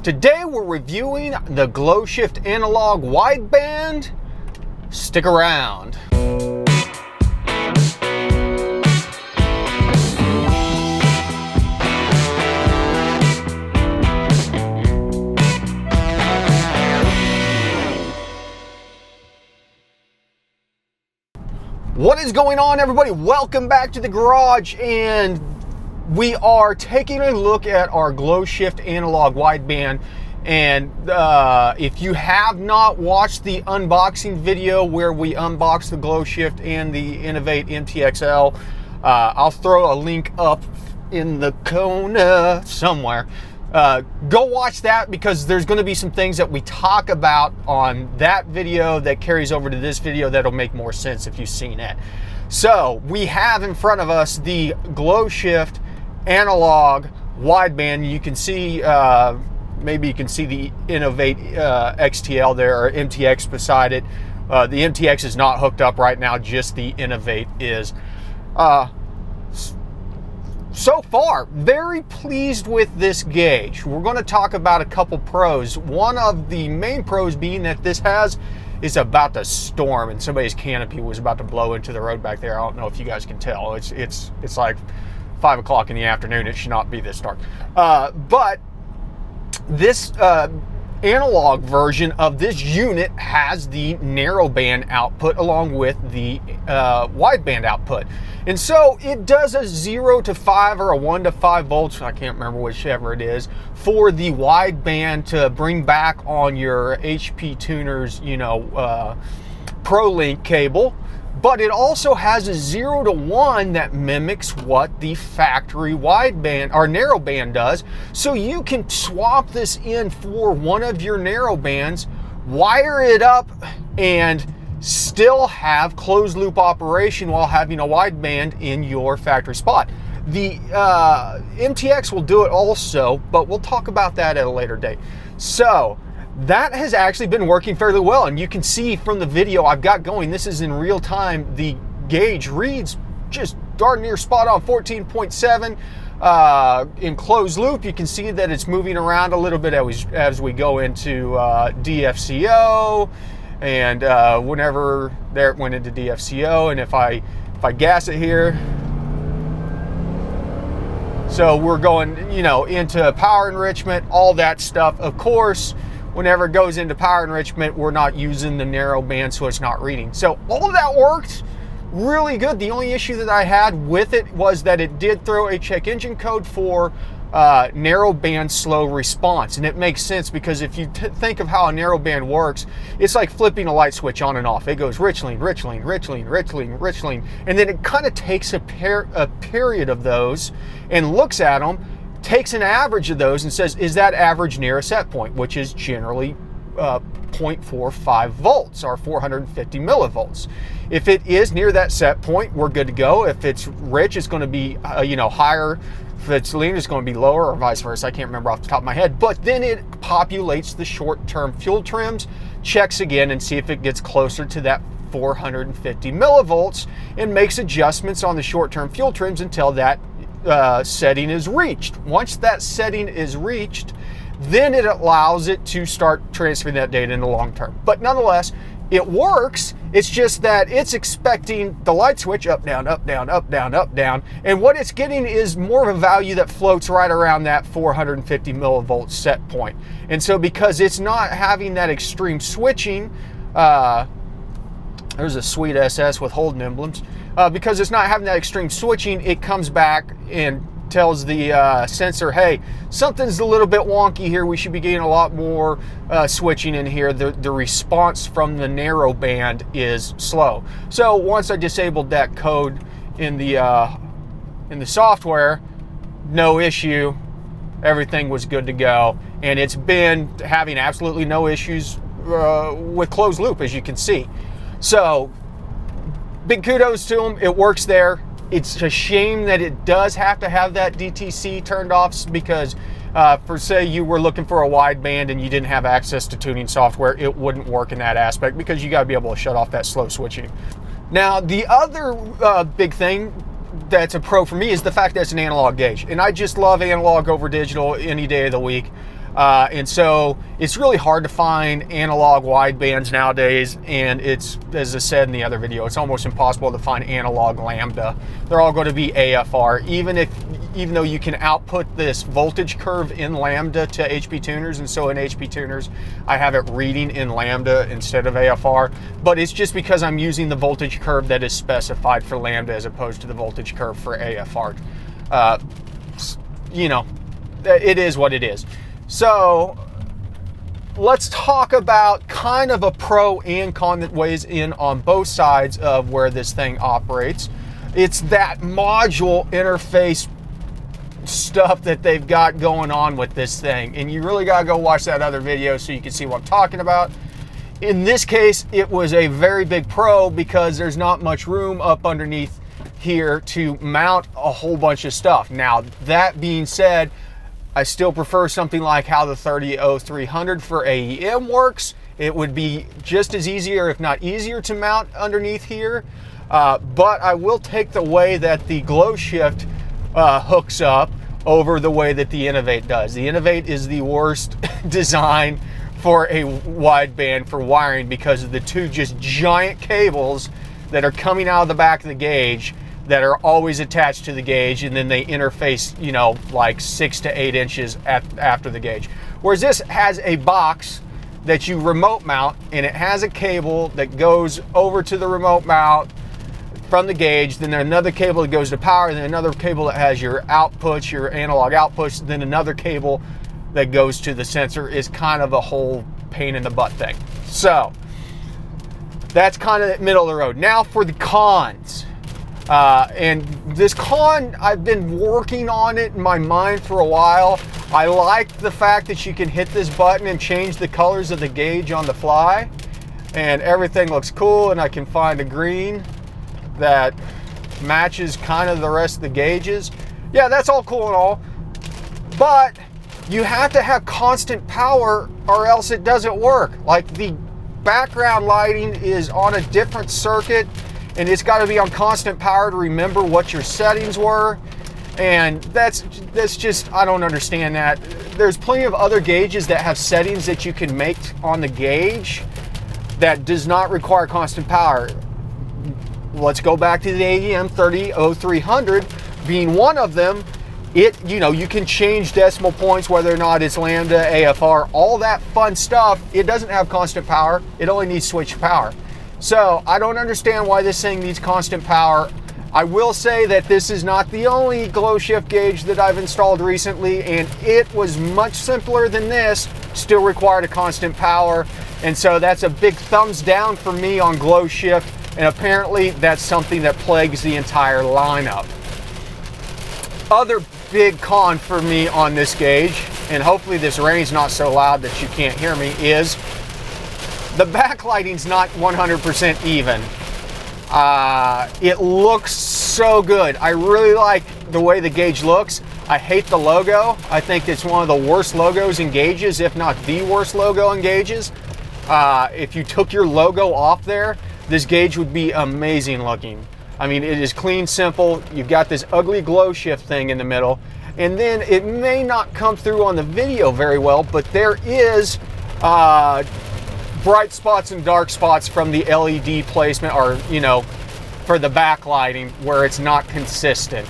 Today we're reviewing the GlowShift analog wideband. Stick around. What is going on, everybody? Welcome back to the garage, and we are taking a look at our GlowShift analog wideband. And if you have not watched the unboxing video where we unboxed the GlowShift and the Innovate MTXL, I'll throw a link up in the corner somewhere. Go watch that, because there's going to be some things that we talk about on that video that carries over to this video that'll make more sense if you've seen it. So we have in front of us the GlowShift analog wideband. You can see, maybe you can see the Innovate XTL there, or MTX beside it. The MTX is not hooked up right now, just the Innovate is. So far, very pleased with this gauge. We're going to talk about a couple pros. One of the main pros being that this is about to storm, and somebody's canopy was about to blow into the road back there. I don't know if you guys can tell. It's like 5 o'clock in the afternoon. It should not be this dark. But this analog version of this unit has the narrowband output along with the wideband output. And so it does a 0 to 5 or a 1 to 5 volts, I can't remember whichever it is, for the wideband to bring back on your HP tuners, ProLink cable. But it also has a 0 to 1 that mimics what the factory wideband or narrowband does. So you can swap this in for one of your narrowbands, wire it up, and still have closed loop operation while having a wideband in your factory spot. The MTX will do it also, but we'll talk about that at a later date. So that has actually been working fairly well, and you can see from the video I've got going, this is in real time, the gauge reads just darn near spot on, 14.7 in closed loop. You can see that it's moving around a little bit as we go into DFCO, and whenever there it went into DFCO, and if I gas it here, so we're going into power enrichment, all that stuff. Of course, whenever it goes into power enrichment, we're not using the narrow band, so it's not reading. So all of that worked really good. The only issue that I had with it was that it did throw a check engine code for narrow band slow response. And it makes sense, because if you think of how a narrow band works, it's like flipping a light switch on and off. It goes Richling, Richling, Richling, Richling, Richling, and then it kind of takes a period of those and looks at them, takes an average of those and says, is that average near a set point, which is generally 0.45 volts or 450 millivolts. If it is near that set point, we're good to go. If it's rich, it's going to be higher. If it's lean, it's going to be lower, or vice versa. I can't remember off the top of my head. But then it populates the short-term fuel trims, checks again, and see if it gets closer to that 450 millivolts, and makes adjustments on the short-term fuel trims until that setting is reached. Once that setting is reached, then it allows it to start transferring that data into long term. But nonetheless, it works. It's just that it's expecting the light switch up, down, up, down, up, down, up, down. And what it's getting is more of a value that floats right around that 450 millivolt set point. And so because it's not having that extreme switching, there's a sweet SS with Holden emblems. Because it's not having that extreme switching, it comes back and tells the sensor, hey, something's a little bit wonky here. We should be getting a lot more switching in here. The response from the narrow band is slow. So once I disabled that code in the software, no issue. Everything was good to go, and it's been having absolutely no issues with closed loop, as you can see. So big kudos to them. It works there. It's a shame that it does have to have that DTC turned off, because for say you were looking for a wideband and you didn't have access to tuning software, it wouldn't work in that aspect, because you got to be able to shut off that slow switching. Now, the other big thing that's a pro for me is the fact that it's an analog gauge, and I just love analog over digital any day of the week. And so it's really hard to find analog widebands nowadays, and it's, as I said in the other video, it's almost impossible to find analog lambda. They're all going to be AFR, even though you can output this voltage curve in lambda to HP tuners, and so in HP tuners I have it reading in lambda instead of AFR, but it's just because I'm using the voltage curve that is specified for lambda as opposed to the voltage curve for AFR. You know, it is what it is. So let's talk about kind of a pro and con that weighs in on both sides of where this thing operates. It's that module interface stuff that they've got going on with this thing, and you really got to go watch that other video so you can see what I'm talking about. In this case, it was a very big pro because there's not much room up underneath here to mount a whole bunch of stuff. Now, that being said, I still prefer something like how the 300300 for AEM works. It would be just as easier, if not easier, to mount underneath here. But I will take the way that the GlowShift hooks up over the way that the Innovate does. The Innovate is the worst design for a wideband for wiring because of the two just giant cables that are coming out of the back of the gauge that are always attached to the gauge, and then they interface, you know, like 6 to 8 inches after the gauge. Whereas this has a box that you remote mount, and it has a cable that goes over to the remote mount from the gauge, then another cable that goes to power, then another cable that has your outputs, your analog outputs, then another cable that goes to the sensor. Is kind of a whole pain in the butt thing. So that's kind of the middle of the road. Now for the cons. And this con, I've been working on it in my mind for a while. I like the fact that you can hit this button and change the colors of the gauge on the fly, and everything looks cool, and I can find a green that matches kind of the rest of the gauges. Yeah, that's all cool and all, but you have to have constant power or else it doesn't work. Like, the background lighting is on a different circuit, and it's got to be on constant power to remember what your settings were. And that's just, I don't understand that. There's plenty of other gauges that have settings that you can make on the gauge that does not require constant power. Let's go back to the AEM 300300 being one of them. You know, you can change decimal points, whether or not it's lambda, AFR, all that fun stuff. It doesn't have constant power. It only needs switch power. So I don't understand why this thing needs constant power. I will say that this is not the only GlowShift gauge that I've installed recently, and it was much simpler than this, still required a constant power. And so that's a big thumbs down for me on GlowShift, and apparently that's something that plagues the entire lineup. Other big con for me on this gauge, and hopefully this rain's not so loud that you can't hear me, is the backlighting's not 100% even. It looks so good. I really like the way the gauge looks. I hate the logo. I think it's one of the worst logos in gauges, if not the worst logo in gauges. If you took your logo off there, this gauge would be amazing looking. I mean, it is clean, simple. You've got this ugly GlowShift thing in the middle, and then it may not come through on the video very well, but there is bright spots and dark spots from the LED placement, or, you know, for the backlighting where it's not consistent.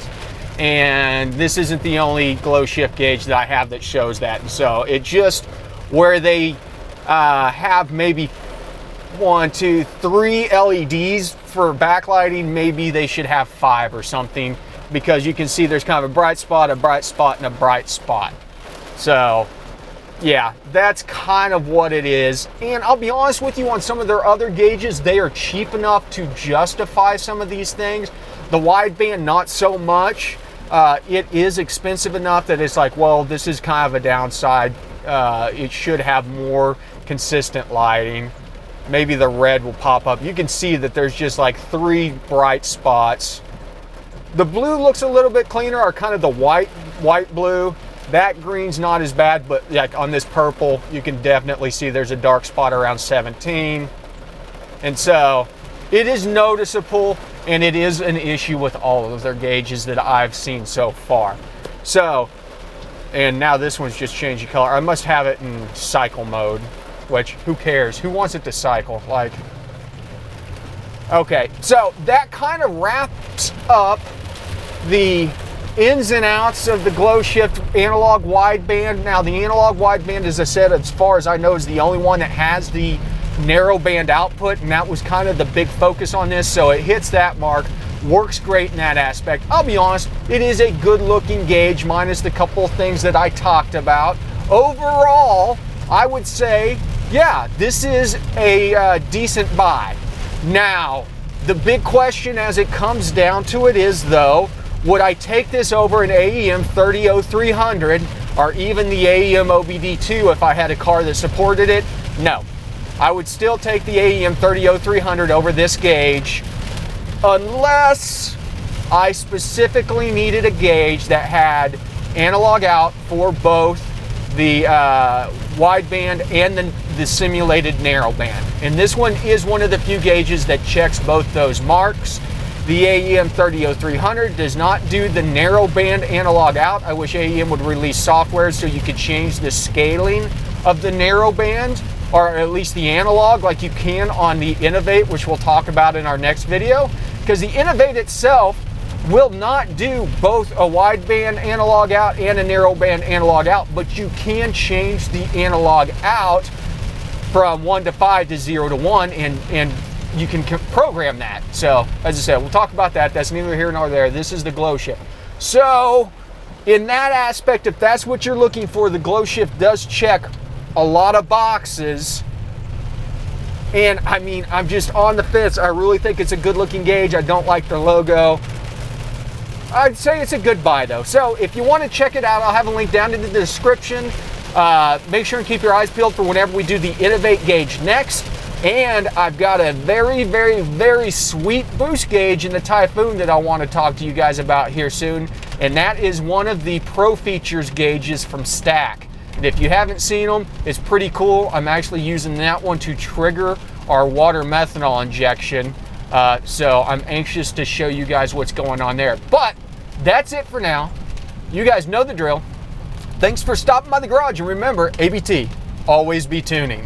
And this isn't the only GlowShift gauge that I have that shows that. And so it just, where they have maybe 1, 2, 3 LEDs for backlighting, maybe they should have 5 or something, because you can see there's kind of a bright spot, and a bright spot. So yeah, that's kind of what it is. And I'll be honest with you, on some of their other gauges, they are cheap enough to justify some of these things. The wideband, not so much. It is expensive enough that it's like, well, this is kind of a downside. It should have more consistent lighting. Maybe the red will pop up. You can see that there's just like 3 bright spots. The blue looks a little bit cleaner, or kind of the white blue. That green's not as bad, but like on this purple, you can definitely see there's a dark spot around 17. And so it is noticeable, and it is an issue with all of their gauges that I've seen so far. So And now this one's just changing color. I must have it in cycle mode, which who cares? Who wants it to cycle? Like, okay, so that kind of wraps up the ins and outs of the GlowShift analog wideband. Now the analog wideband, as I said, as far as I know, is the only one that has the narrowband output, and that was kind of the big focus on this, so it hits that mark. Works great in that aspect. I'll be honest, it is a good looking gauge minus the couple of things that I talked about. Overall, I would say, yeah, this is a decent buy. Now, the big question as it comes down to it is, though, would I take this over an AEM 300300 or even the AEM OBD2 if I had a car that supported it? No. I would still take the AEM 300300 over this gauge unless I specifically needed a gauge that had analog out for both the wideband and the simulated narrowband. And this one is one of the few gauges that checks both those marks. The AEM 300300 does not do the narrowband analog out. I wish AEM would release software so you could change the scaling of the narrowband, or at least the analog, like you can on the Innovate, which we'll talk about in our next video. Because the Innovate itself will not do both a wideband analog out and a narrowband analog out, but you can change the analog out from 1 to 5 to 0 to 1, and you can program that. So, as I said, we'll talk about that. That's neither here nor there. This is the GlowShift. So, in that aspect, if that's what you're looking for, the GlowShift does check a lot of boxes. And I mean, I'm just on the fence. I really think it's a good looking gauge. I don't like their logo. I'd say it's a good buy though. So if you want to check it out, I'll have a link down in the description. Make sure and keep your eyes peeled for whenever we do the Innovate gauge next. And I've got a very, very, very sweet boost gauge in the Typhoon that I want to talk to you guys about here soon. And that is one of the Pro Features gauges from Stack. And if you haven't seen them, it's pretty cool. I'm actually using that one to trigger our water methanol injection. So I'm anxious to show you guys what's going on there. But that's it for now. You guys know the drill. Thanks for stopping by the garage. And remember, ABT, always be tuning.